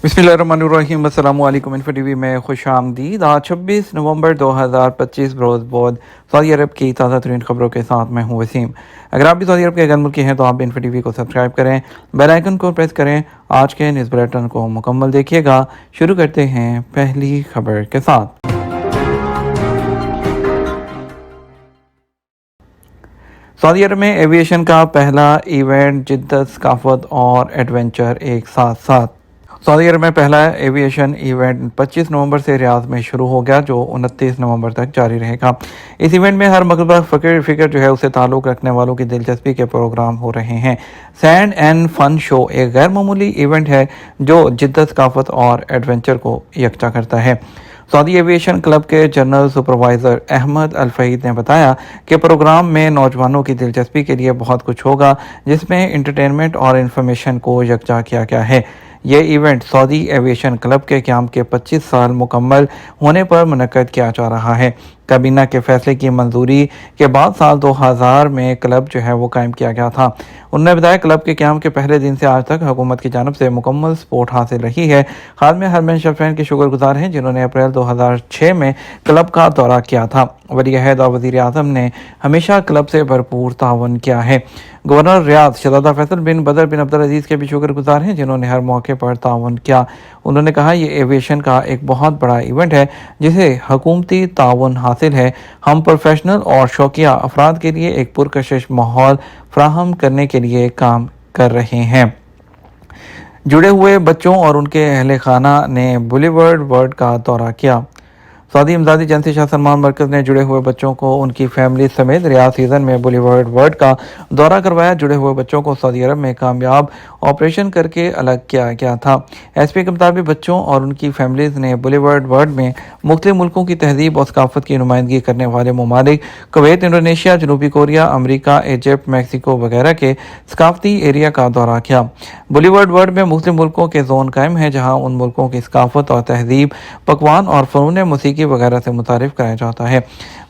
बिस्मिल्लाहिर्रहमानिर्रहीम। अस्सलामु अलैकुम। इन्फो टीवी में खुश आमदीद। आज 26 नवंबर 2025 रोज़ बहुत सऊदी अरब की ताज़ा तरीन खबरों के साथ मैं हूँ वसीम। अगर आप भी सऊदी अरब के गैर मुल्की हैं तो आप इन्फो टीवी को सब्सक्राइब करें, बेल आइकन को प्रेस करें, आज के न्यूज़ बुलेटिन को मुकम्मल देखिएगा। शुरू करते हैं पहली खबर के साथ। सऊदी अरब में एविएशन का पहला इवेंट जिद्दत, सकाफत और एडवेंचर एक साथ साथ। सऊदी अरब में पहला एविएशन इवेंट 25 नवंबर से रियाद में शुरू हो गया, जो 29 नवंबर तक जारी रहेगा। इस इवेंट में हर मकतबा फिक्र जो है उसे ताल्लुक़ रखने वालों की दिलचस्पी के प्रोग्राम हो रहे हैं। सैंड एंड फन शो एक गैर मामूली इवेंट है जो जिद्दत, सकाफत और एडवेंचर को यकजा करता है। सऊदी एविएशन क्लब के जनरल सुपरवाइज़र अहमद अल फहीद ने बताया कि प्रोग्राम में नौजवानों की दिलचस्पी के लिए बहुत कुछ होगा, जिसमें इंटरटेनमेंट और इंफॉर्मेशन को यकजा किया गया है। ये इवेंट सऊदी एविएशन क्लब के क़याम के 25 साल मुकम्मल होने पर मुनक्कद किया जा रहा है। काबीना के फैसले की मंजूरी के बाद साल 2000 में क्लब जो है वो कायम किया गया था। उन्होंने बताया क्लब के क़याम के पहले दिन से आज तक हुकूमत की जानिब से मुकम्मल सपोर्ट हासिल रही है। हाल में हरमन शफैन के शुक्रगुजार हैं, जिन्होंने अप्रैल 2006 में क्लब का दौरा किया था। वली अहद और वज़ीर आज़म ने हमेशा क्लब से भरपूर ताउन किया है। गवर्नर रियाद शहजादा फैसल बिन बदर बिन अब्दुल अजीज़ के भी शुक्रगुजार हैं, जिन्होंने हर मौके पर ताउन किया। उन्होंने कहा ये एविएशन का एक बहुत बड़ा इवेंट है जिसे हुकूमती ताउन हासिल है। हम प्रोफेशनल और शौकिया अफराद के लिए एक पुरकशिश माहौल फराहम करने के लिए काम कर रहे हैं। जुड़े हुए बच्चों और उनके अहले खाना ने बुलीवर्ड वर्ल्ड का दौरा किया। सऊदी इमदादी एजेंसी शाह सलमान मरकज़ ने जुड़े हुए बच्चों को उनकी फैमिली समेत रियाद सीज़न में बुलीवर्ड वर्ल्ड का दौरा करवाया। जुड़े हुए बच्चों को सऊदी अरब में कामयाब ऑपरेशन करके अलग किया गया था। एसपी के मुताबिक बच्चों और उनकी फैमिलीज़ ने बुलीवर्ड वर्ल्ड में मुख्तलिफ मुल्कों की तहजीब और सकाफत की नुमाइंदगी करने वाले ममालिक कुवैत, इंडोनेशिया, जनूबी कोरिया, अमरीका, इजिप्ट, मैक्सिको वगैरह के सकाफती एरिया का दौरा किया। बुलीवर्ड वर्ल्ड में मुख्तलिफ मुल्कों के जोन कायम हैं, जहाँ उन मुल्कों की सकाफत और तहजीब, पकवान और फ़नून मौसीकी वगैरह से मुतारिफ कराया जाता है।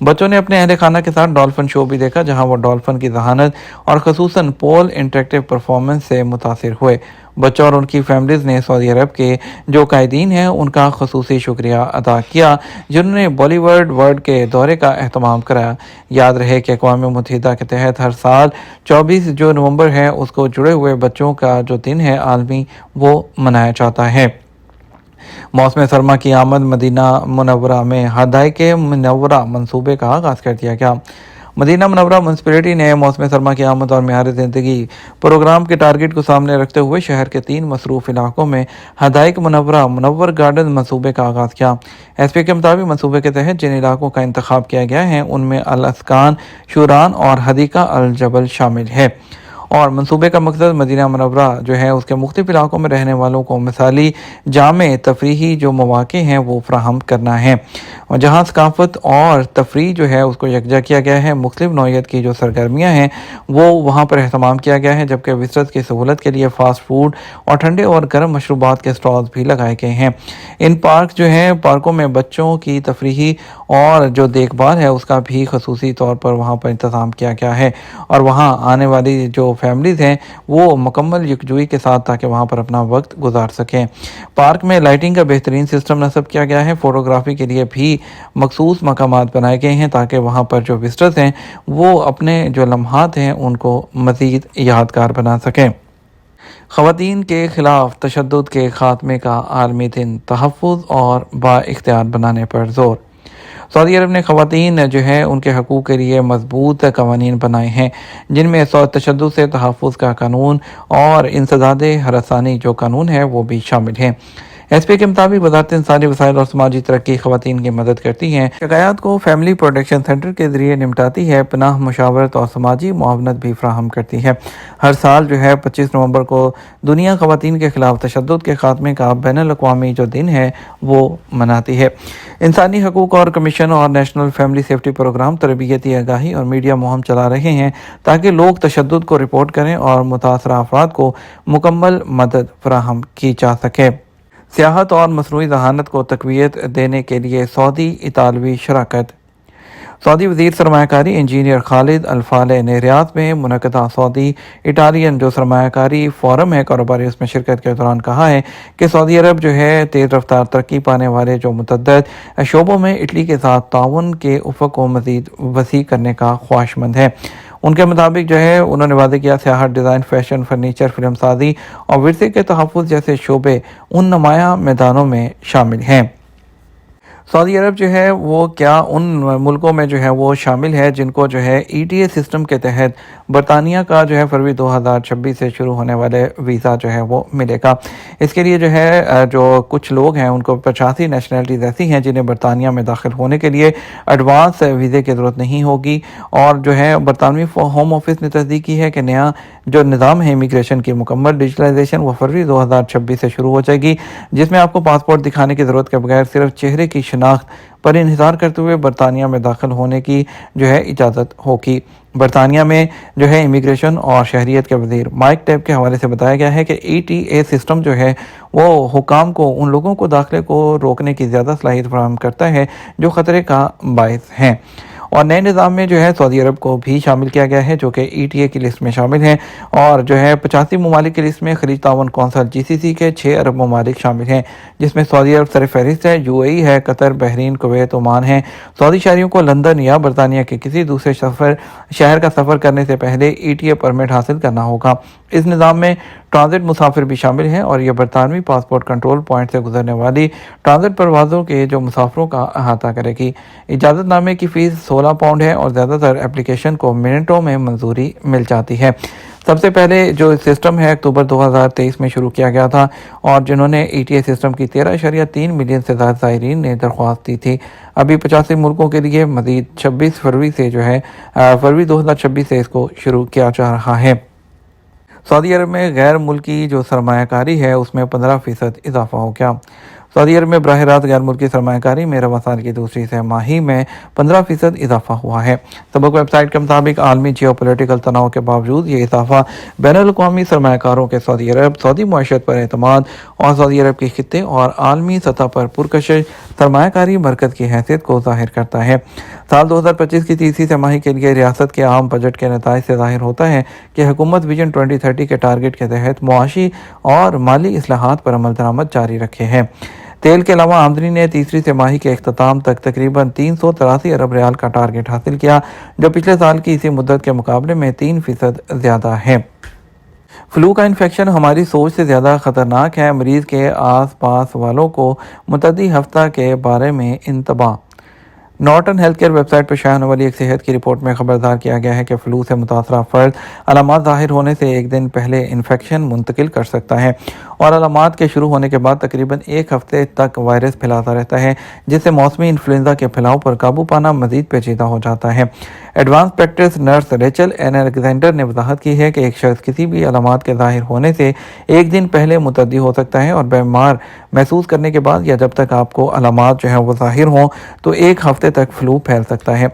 बच्चों ने अपने अहले खाना के साथ डॉल्फिन शो भी देखा, जहां वो डॉल्फिन की जहानत और खसूसन पोल इंटरेक्टिव परफॉर्मेंस से मुतासिर हुए। बच्चों और उनकी फैमिलीज़ ने सऊदी अरब के जो कायदीन हैं उनका खसूसी शुक्रिया अदा किया, जिन्होंने बॉलीवुड वर्ल्ड के दौरे का एहतमाम कराया। याद रहे कि अक़वाम मुत्तहिदा के तहत हर साल 24 जो नवंबर है उसको जुड़े हुए बच्चों का जो दिन है आलमी, वो मनाया जाता है। मौसम सरमा की आमद मदीना मुनव्वरा में हदायक़ मुनव्वरा मंसूबे का आगाज़ कर दिया गया। मदीना मुनव्वरा म्यूनसिपैलिटी ने मौसम सरमा की आमद और मेयार ज़िंदगी प्रोग्राम के टारगेट को सामने रखते हुए शहर के 3 मसरूफ़ इलाकों में हदायक़ मुनव्वरा मुनव्वर गार्डन मंसूबे का आगाज़ किया। एसपी के मुताबिक मंसूबे के तहत जिन इलाकों का इंतखाब किया गया है उनमें अल अस्कान, शूरान और हदीका अल जबल शामिल है। और मंसूबे का मकसद मदीना मुनव्वरा जो है उसके मुख्तलिफ इलाकों में रहने वालों को मिसाली जामे तफरीही जो मौक़े हैं वो फ्राहम करना है, और जहाँ सकाफत और तफरी जो है उसको यकजा किया गया है। मुख्तलिफ नौइयत की जो सरगर्मियाँ हैं वो वहाँ पर अहतमाम किया गया है, जबकि विसरत की सहूलत के लिए फ़ास्ट फूड और ठंडे और गर्म मशरूबात के स्टॉल्स भी लगाए गए हैं। इन पार्क जो हैं पार्कों में बच्चों की तफरीही और जो देखभाल है उसका भी खसूसी तौर पर वहाँ पर इंतज़ाम किया गया है, और वहाँ आने वाली जो फैमिलीज़ हैं वो मुकम्मल यकजुई के साथ ताकि वहाँ पर अपना वक्त गुजार सकें। पार्क में लाइटिंग का बेहतरीन सिस्टम नस्ब किया गया है। फ़ोटोग्राफी के लिए भी मखसूस मकामात बनाए गए हैं ताकि वहाँ पर जो विजिटर्स हैं वो अपने जो लम्हात हैं उनको मज़ीद यादगार बना सकें। ख़वातीन के ख़िलाफ़ तशद्दुद के ख़ात्मे का आलमी दिन, तहफ़्फ़ुज़ और बाइख्तियार बनाने पर ज़ोर। सऊदी अरब ने ख़वातीन जो है उनके हकूक़ के लिए मजबूत कवानीन बनाए हैं, जिनमें तशद्दुद से तहफ़्फ़ुज़ का कानून और इंसदाद हरसानी जो कानून है वो भी शामिल हैं। एसपी के मुताबिक वज़ारत इंसानी वसाइल और समाजी तरक्की ख़वातीन की मदद करती हैं, शिकायत को फैमिली प्रोटेक्शन सेंटर के ज़रिए निपटाती है, पनाह मुशावरत और समाजी मुआवनत भी फ्राहम करती है। हर साल जो है 25 नवंबर को दुनिया ख़वातीन के ख़िलाफ़ तशद्दुद के ख़ात्मे का बैनुल-अक़वामी जो दिन है वो मनाती है। इंसानी हकूक़ और कमीशन और नेशनल फैमिली सेफ्टी प्रोग्राम तरबियती आगाही और मीडिया मुहिम चला रहे हैं ताकि लोग तशद्दुद को रिपोर्ट करें और मुतासरा अफराद को मुकम्मल मदद फराहम की जा सके। सियाहत और मसनूई ज़हानत को तक़वियत देने के लिए सऊदी इतालवी शराकत। سعودی وزیر سرمایہ کاری انجینئر خالد الفالح نے ریاض میں منعقدہ سعودی اٹالین جو سرمایہ کاری فورم ہے کاروباری اس میں شرکت کے دوران کہا ہے کہ سعودی عرب جو ہے تیز رفتار ترقی پانے والے جو متعدد شعبوں میں اٹلی کے ساتھ تعاون کے افق کو مزید وسیع کرنے کا خواہشمند ہے۔ ان کے مطابق جو ہے انہوں نے واضح کیا سیاحت، ڈیزائن، فیشن، فرنیچر، فلم سازی اور ورثے کے تحفظ جیسے شعبے ان نمایاں میدانوں میں شامل ہیں۔ سعودی عرب جو ہے وہ کیا ان ملکوں میں جو ہے وہ شامل ہے جن کو جو ہے ای ٹی اے سسٹم کے تحت برطانیہ کا جو ہے فروری 2026 سے شروع ہونے والے ویزا جو ہے وہ ملے گا۔ اس کے لیے جو ہے جو کچھ لوگ ہیں ان کو 85 نیشنلٹیز ایسی ہیں جنہیں برطانیہ میں داخل ہونے کے لیے ایڈوانس ویزے کی ضرورت نہیں ہوگی، اور جو ہے برطانوی ہوم آفس نے تصدیق کی ہے کہ نیا جو نظام ہے امیگریشن کی مکمل ڈیجیٹلائزیشن وہ فروری 2026 سے شروع ہو جائے گی، جس میں آپ کو پاسپورٹ دکھانے کی ضرورت کے بغیر صرف چہرے کی شناخت پر انحصار کرتے ہوئے برطانیہ میں داخل ہونے کی جو ہے اجازت ہوگی۔ برطانیہ میں جو ہے امیگریشن اور شہریت کے وزیر مائک ٹیب کے حوالے سے بتایا گیا ہے کہ ای ٹی اے سسٹم جو ہے وہ حکام کو ان لوگوں کو داخلے کو روکنے کی زیادہ صلاحیت فراہم کرتا ہے جو خطرے کا باعث ہیں، اور نئے نظام میں جو ہے سعودی عرب کو بھی شامل کیا گیا ہے جو کہ ای ٹی اے کی لسٹ میں شامل ہیں، اور جو ہے 85 ممالک کی لسٹ میں خلیج تعاون کونسل جی سی سی کے 6 عرب ممالک شامل ہیں، جس میں سعودی عرب سر فہرست ہے، یو اے ای ہے، قطر، بحرین، کویت، عمان ہیں۔ سعودی شہریوں کو لندن یا برطانیہ کے کسی دوسرے شہر کا سفر کرنے سے پہلے ای ٹی اے پرمٹ حاصل کرنا ہوگا۔ اس نظام میں ٹرانزٹ مسافر بھی شامل ہیں، اور یہ برطانوی پاسپورٹ کنٹرول پوائنٹ سے گزرنے والی ٹرانزٹ پروازوں کے جو مسافروں کا احاطہ کرے گی۔ اجازت نامے کی فیس 16 پاؤنڈ ہے، اور زیادہ تر اپلیکیشن کو منٹوں میں منظوری مل جاتی ہے۔ سب سے پہلے جو سسٹم ہے اکتوبر 2023 میں شروع کیا گیا تھا، اور جنہوں نے ای ٹی اے سسٹم کی 13.3 ملین سے زائد زائرین نے درخواست دی تھی۔ ابھی 85 ملکوں کے لیے مزید 26 فروری سے جو ہے فروری 2026 سے اس کو شروع کیا جا رہا ہے۔ سعودی عرب میں غیر ملکی جو سرمایہ کاری ہے اس میں 15% اضافہ ہو گیا۔ سعودی عرب میں براہ راست غیر ملکی سرمایہ کاری میں رواں سال کی دوسری سہ ماہی میں 15% اضافہ ہوا ہے۔ سبق ویب سائٹ کے مطابق عالمی جیو پولیٹیکل تناؤ کے باوجود یہ اضافہ بین الاقوامی سرمایہ کاروں کے سعودی عرب، سعودی معیشت پر اعتماد اور سعودی عرب کی خطے اور عالمی سطح پر پرکشش سرمایہ کاری مرکز کی حیثیت کو ظاہر کرتا ہے۔ سال 2025 کی تیسری سہ ماہی کے لیے ریاست کے عام بجٹ کے نتائج سے ظاہر ہوتا ہے کہ حکومت ویژن 2030 کے ٹارگٹ کے تحت معاشی اور مالی اصلاحات پر عمل درآمد جاری رکھے ہیں۔ تیل کے علاوہ آمدنی نے تیسری سہ ماہی کے اختتام تک تقریباً 383 ارب ریال کا ٹارگٹ حاصل کیا، جو پچھلے سال کی اسی مدت کے مقابلے میں 3% زیادہ ہے۔ فلو کا انفیکشن ہماری سوچ سے زیادہ خطرناک ہے، مریض کے آس پاس والوں کو متعدی ہفتہ کے بارے میں انتباہ۔ Norton health care website پر شائع ہونے والی ایک صحت کی رپورٹ میں خبردار کیا گیا ہے کہ فلو سے متاثرہ فرد علامات ظاہر ہونے سے ایک دن پہلے انفیکشن منتقل کر سکتا ہے، اور علامات کے شروع ہونے کے بعد تقریباً ایک ہفتے تک وائرس پھیلاتا رہتا ہے، جس سے موسمی انفلوئنزا کے پھیلاؤ پر قابو پانا مزید پیچیدہ ہو جاتا ہے۔ Advance practice nurse Rachel Ann Alexander نے وضاحت کی ہے کہ ایک شخص کسی بھی علامات کے ظاہر ہونے سے ایک دن پہلے متعدی ہو سکتا ہے، اور بیمار محسوس کرنے کے بعد یا جب تک آپ کو علامات جو ہیں وہ ظاہر ہوں تو ایک ہفتے تک فلو پھیل سکتا ہے۔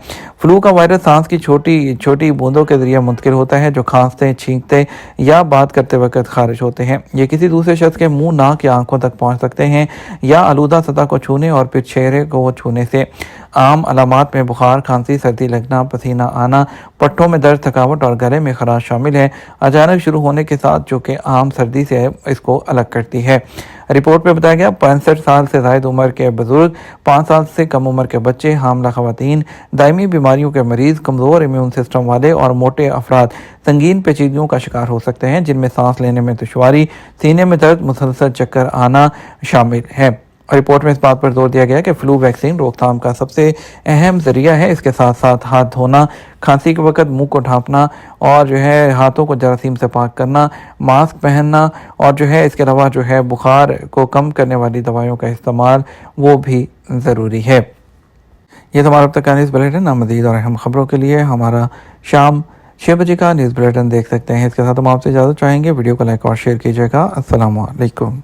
فلو کا وائرس سانس کی چھوٹی بوندوں کے ذریعے منتقل ہوتا ہے جو کھانستے، چھینکتے یا بات کرتے وقت خارج ہوتے ہیں۔ یہ کسی دوسرے شخص کے منہ، ناک یا آنکھوں تک پہنچ سکتے ہیں یا آلودہ سطح کو چھونے اور پھر چہرے کو چھونے سے۔ عام علامات میں بخار، کھانسی، سردی لگنا، پسینہ آنا، پٹھوں میں درد، تھکاوٹ اور گلے میں خراش شامل ہے، اچانک شروع ہونے کے ساتھ جو کہ عام سردی سے اس کو الگ کرتی ہے۔ رپورٹ میں بتایا گیا 65 سال سے زائد عمر کے بزرگ، 5 سال سے کم عمر کے بچے، حاملہ خواتین، دائمی بیماریوں کے مریض، کمزور امیون سسٹم والے اور موٹے افراد سنگین پیچیدگیوں کا شکار ہو سکتے ہیں، جن میں سانس لینے میں دشواری، سینے میں درد، مسلسل چکر آنا شامل ہے۔ رپورٹ میں اس بات پر زور دیا گیا کہ فلو ویکسین روک تھام کا سب سے اہم ذریعہ ہے۔ اس کے ساتھ ساتھ ہاتھ دھونا، کھانسی کے وقت منہ کو ڈھانپنا اور جو ہے ہاتھوں کو جراثیم سے پاک کرنا، ماسک پہننا، اور جو ہے اس کے علاوہ جو ہے بخار کو کم کرنے والی دوائیوں کا استعمال وہ بھی ضروری ہے۔ یہ تو ہمارا اب تک کا نیوز بلیٹن۔ مزید اور اہم خبروں کے لیے ہمارا شام 6 بجے کا نیوز بلیٹن دیکھ سکتے ہیں۔ اس کے ساتھ ہم آپ سے اجازت چاہیں گے، ویڈیو کو لائک اور شیئر کیجیے گا۔ السلام علیکم۔